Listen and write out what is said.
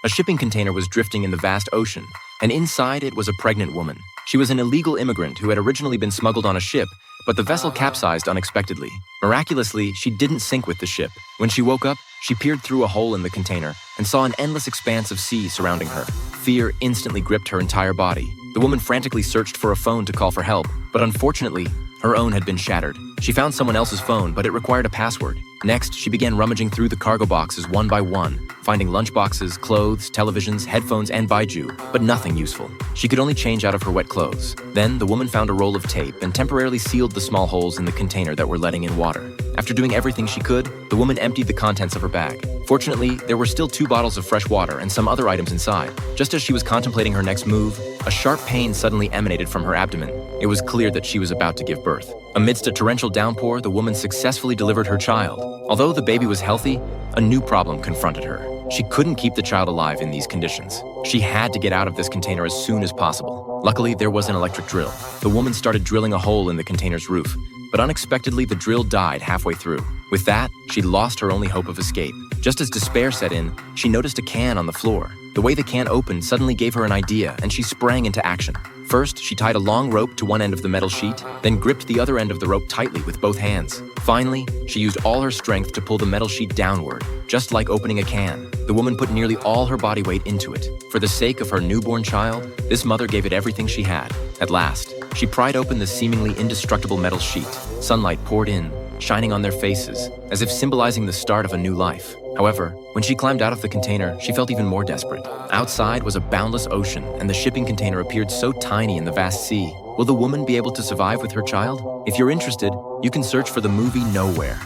A shipping container was drifting in the vast ocean, and inside it was a pregnant woman. She was an illegal immigrant who had originally been smuggled on a ship, but the vessel capsized unexpectedly. Miraculously, she didn't sink with the ship. When she woke up, she peered through a hole in the container and saw an endless expanse of sea surrounding her. Fear instantly gripped her entire body. The woman frantically searched for a phone to call for help, but unfortunately, her own had been shattered. She found someone else's phone, but it required a password. Next, she began rummaging through the cargo boxes one by one, finding lunchboxes, clothes, televisions, headphones, and baiju, but nothing useful. She could only change out of her wet clothes. Then, the woman found a roll of tape and temporarily sealed the small holes in the container that were letting in water. After doing everything she could, the woman emptied the contents of her bag. Fortunately, there were still 2 bottles of fresh water and some other items inside. Just as she was contemplating her next move, a sharp pain suddenly emanated from her abdomen. It was clear that she was about to give birth. Amidst a torrential downpour, the woman successfully delivered her child. Although the baby was healthy, a new problem confronted her. She couldn't keep the child alive in these conditions. She had to get out of this container as soon as possible. Luckily, there was an electric drill. The woman started drilling a hole in the container's roof, but unexpectedly, the drill died halfway through. With that, she lost her only hope of escape. Just as despair set in, she noticed a can on the floor. The way the can opened suddenly gave her an idea, and she sprang into action. First, she tied a long rope to one end of the metal sheet, then gripped the other end of the rope tightly with both hands. Finally, she used all her strength to pull the metal sheet downward, just like opening a can. The woman put nearly all her body weight into it. For the sake of her newborn child, this mother gave it everything she had. At last, she pried open the seemingly indestructible metal sheet. Sunlight poured in, shining on their faces, as if symbolizing the start of a new life. However, when she climbed out of the container, she felt even more desperate. Outside was a boundless ocean, and the shipping container appeared so tiny in the vast sea. Will the woman be able to survive with her child? If you're interested, you can search for the movie Nowhere.